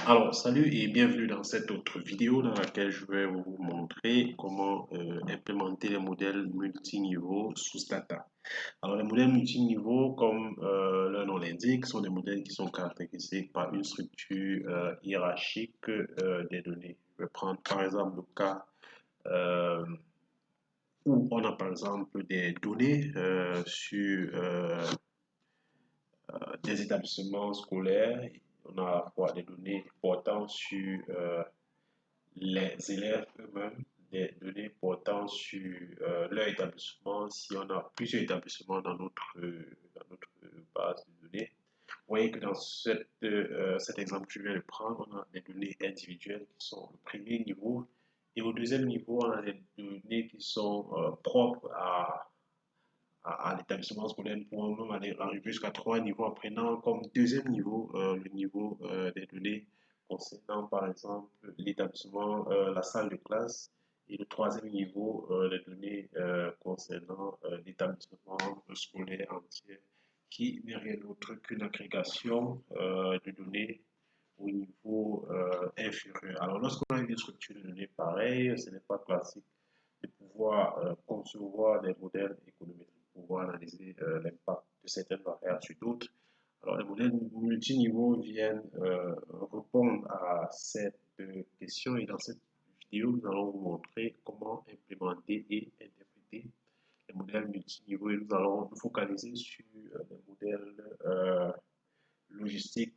Alors, salut et bienvenue dans cette autre vidéo dans laquelle je vais vous montrer comment implémenter les modèles multiniveaux sous Stata. Alors, les modèles multiniveaux, comme leur nom l'indique, sont des modèles qui sont caractérisés par une structure hiérarchique des données. Je vais prendre par exemple le cas euh, où on a par exemple des données sur des établissements scolaires. On a à la fois des données portant sur les élèves eux-mêmes, des données portant sur leur établissement, si on a plusieurs établissements dans notre base de données. Vous voyez que dans cet exemple que je viens de prendre, on a des données individuelles qui sont au premier niveau. Et au deuxième niveau, on a des données qui sont propres à l'établissement scolaire. Nous pouvons même arriver jusqu'à trois niveaux en prenant comme deuxième niveau le niveau des données concernant par exemple l'établissement, la salle de classe, et le troisième niveau, les données concernant l'établissement scolaire entier, qui n'est rien d'autre qu'une agrégation de données au niveau inférieur. Alors, lorsqu'on a une structure de données pareille, ce n'est pas classique de pouvoir concevoir des modèles économiques, pour pouvoir analyser l'impact de certaines variables sur d'autres. Alors, les modèles multiniveaux viennent répondre à cette question, et dans cette vidéo, nous allons vous montrer comment implémenter et interpréter les modèles multiniveaux, et nous allons nous focaliser sur les modèles logistique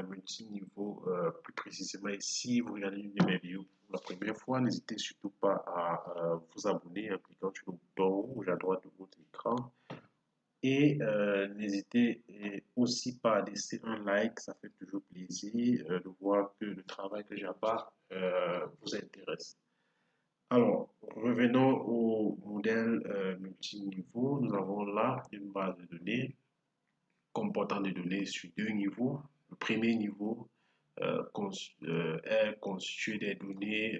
multiniveau plus précisément. Et si vous regardez une de mes vidéos pour la première fois, n'hésitez surtout pas à vous abonner en cliquant sur le bouton rouge à droite de votre écran. Et n'hésitez aussi pas à laisser un like, ça fait toujours plaisir de voir que le travail que j'abats vous intéresse. Alors, revenons au modèle multiniveau. Nous avons là une base de données comportant des données sur deux niveaux. Le premier niveau est constitué des données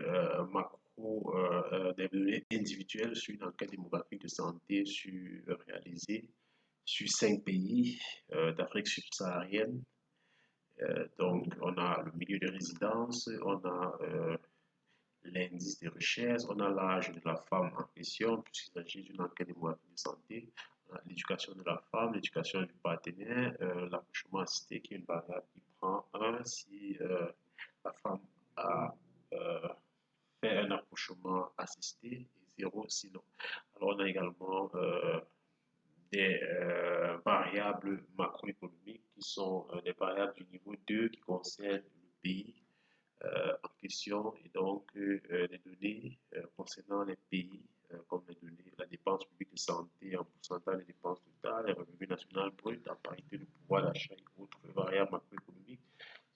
macro, des données individuelles sur une enquête démographique de santé réalisée sur cinq pays d'Afrique subsaharienne. Donc, on a le milieu de résidence, on a l'indice de richesse, on a l'âge de la femme en question, puisqu'il s'agit d'une enquête démographique de santé, l'éducation de la femme, l'éducation du partenaire, l'accouchement assisté, qui est une variable qui prend 1 si la femme a euh, fait un accouchement assisté, et 0 sinon. Alors, on a également des variables macroéconomiques qui sont des variables du niveau 2 qui concernent le pays en question, et donc les données concernant les pays comme les données, la dépense publique de santé en pourcentage des dépenses totales, les revenus national brut en parité de pouvoir d'achat et autres variables macroéconomiques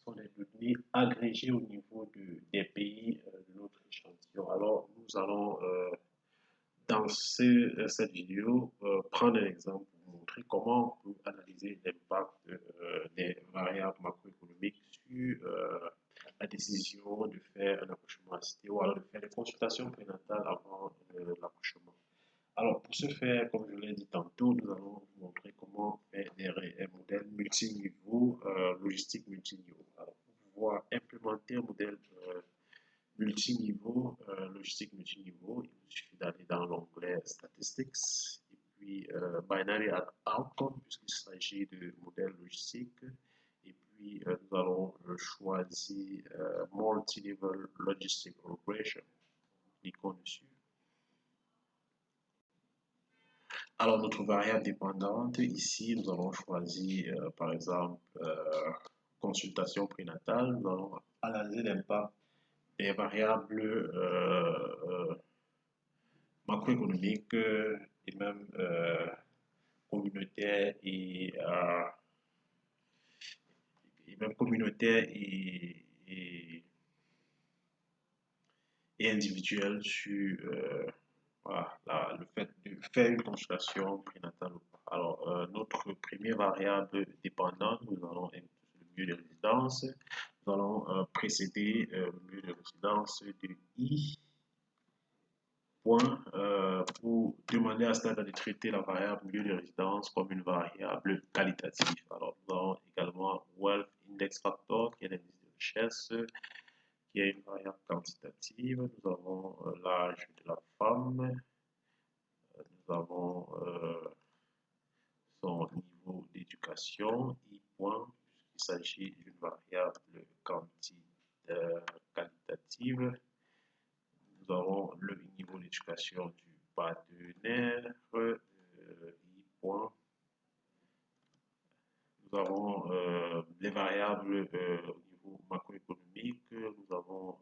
sont des données agrégées au niveau des pays de notre échantillon. Alors, nous allons dans cette vidéo prendre un exemple pour vous montrer comment on peut analyser l'impact des variables macroéconomiques sur la décision de faire un accouchement assisté ou alors de faire des consultations prénatales avant l'accouchement. Alors, pour ce faire, comme je l'ai dit tantôt, nous allons vous montrer comment faire des modèles multiniveaux, logistique multiniveau. Alors, pour pouvoir implémenter un modèle multiniveau, logistique multiniveau, il vous suffit d'aller dans l'onglet Statistics et puis Binary Outcome, puisqu'il s'agit de modèles logistiques. Et puis, nous allons choisir Multi-Level Logistic Regression. Cliquons dessus. Alors, notre variable dépendante, ici, nous allons choisir, par exemple, consultation prénatale. Nous allons analyser l'impact des variables macroéconomiques et même communautaires et individuelles sur voilà, le fait de faire une consultation prénatale ou pas. Alors, notre première variable dépendante, nous allons inclure le lieu de résidence. Nous allons précéder le lieu de résidence de I point pour demander à Stata de traiter la variable lieu de résidence comme une variable qualitative. Alors, nous avons également Wealth Index Factor, qui est l'indice de richesse, qui est une variable quantitative. Nous avons l'âge de la femme, nous avons son niveau d'éducation, I point, puisqu'il s'agit d'une variable qualitative. Nous avons le niveau d'éducation du partenaire, I point. Nous avons les variables au niveau macroéconomique, nous avons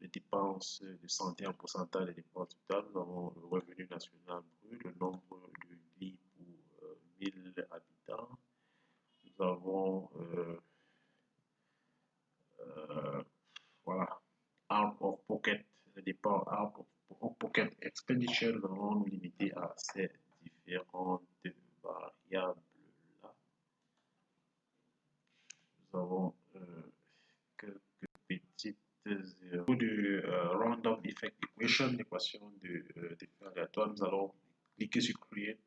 les dépenses de santé en pourcentage des dépenses totales, nous avons le revenu national brut, le nombre de lits pour 1000 habitants, nous avons voilà, out of pocket, les dépenses out of pocket expenditure, nous allons nous limiter à ces différentes variables. Nous avons quelques petites erreurs de random effect equation, l'équation d'effet aléatoire. Nous allons cliquer sur create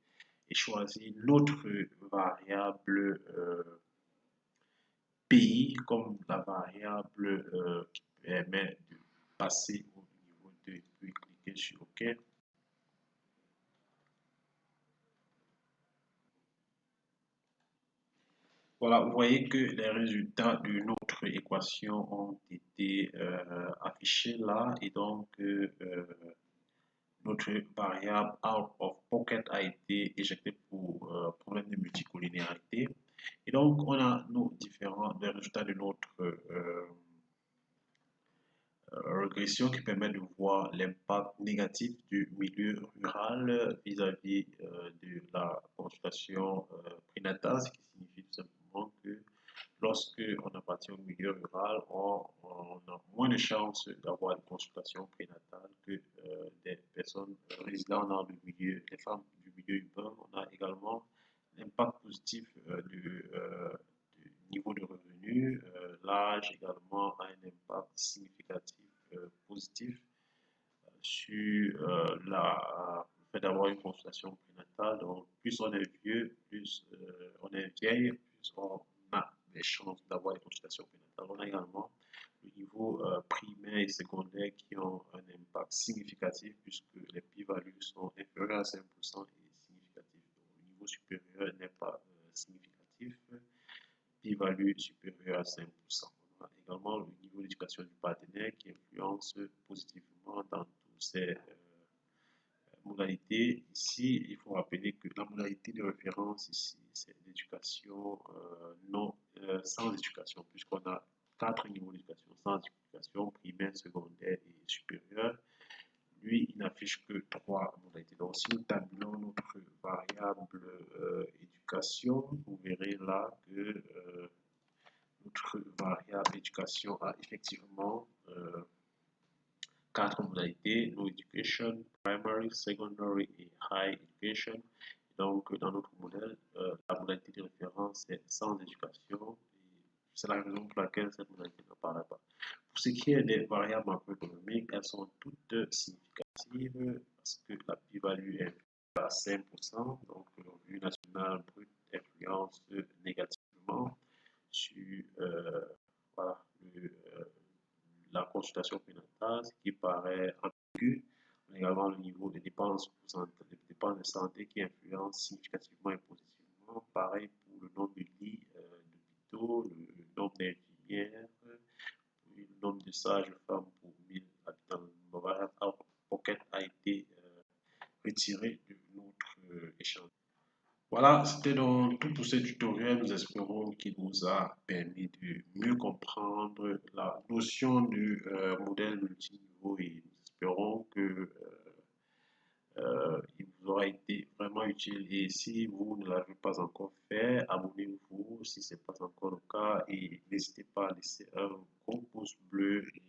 et choisir notre variable pays comme la variable qui permet de passer au niveau 2, puis cliquer sur OK. Voilà, vous voyez que les résultats de notre équation ont été affichés là et donc notre variable out of pocket a été éjectée pour problème de multicollinéarité. Et donc on a nos les résultats de notre régression qui permet de voir l'impact négatif du milieu rural vis-à-vis de la consultation prénatale, ce qui signifie tout simplement que lorsque on appartient au milieu rural, on a moins de chances d'avoir une consultation prénatale que des personnes résidant dans le milieu, les femmes du milieu urbain. On a également l'impact positif du niveau de revenu. L'âge également a un impact significatif positif sur le fait d'avoir une consultation prénatale. Donc, plus on est vieux, plus on est vieille, plus on a des chances d'avoir une consultation prénatale. On a également le niveau primaire et secondaire qui ont un impact significatif puisque les p-values sont inférieures à 5% et significatifs. Donc, le niveau supérieur n'est pas significatif, p-value supérieure à 5%. On a également le niveau d'éducation du partenaire qui influence positivement dans tous ces modalités. Ici, il faut rappeler que la modalité de référence ici, c'est l'éducation sans éducation, puisqu'on a 4 niveaux d'éducation sans éducation, primaire, secondaire et supérieure. Lui, il n'affiche que 3 modalités. Donc, si nous tabulons notre variable éducation, vous verrez là que notre variable éducation a effectivement 4 modalités, no education, primary, secondary et high education. Donc, dans notre modèle, la modalité de référence est sans éducation. C'est la raison pour laquelle cette modalité n'apparaît pas. Pour ce qui est des variables macroéconomiques, elles sont toutes significatives parce que la p-value est à 5%, donc le revenu national brut influence négativement sur voilà, la consultation prénatale, ce qui paraît ambigu. On a également le niveau des dépenses de santé qui influence significativement et positivement. Pareil pour le nombre de lits d'hôpitaux, le nombre d'infirmières, le nombre de sages-femmes pour 1000 habitants. Le variable out of pocket a été retiré de notre échange. Voilà, c'était donc tout pour ce tutoriel. Nous espérons qu'il vous a permis de mieux comprendre la notion du modèle multiniveau et nous espérons que il vous aura été vraiment utile. Et si vous ne l'avez pas encore fait, abonnez-vous si ce n'est pas encore le cas et n'hésitez pas à laisser un gros pouce bleu et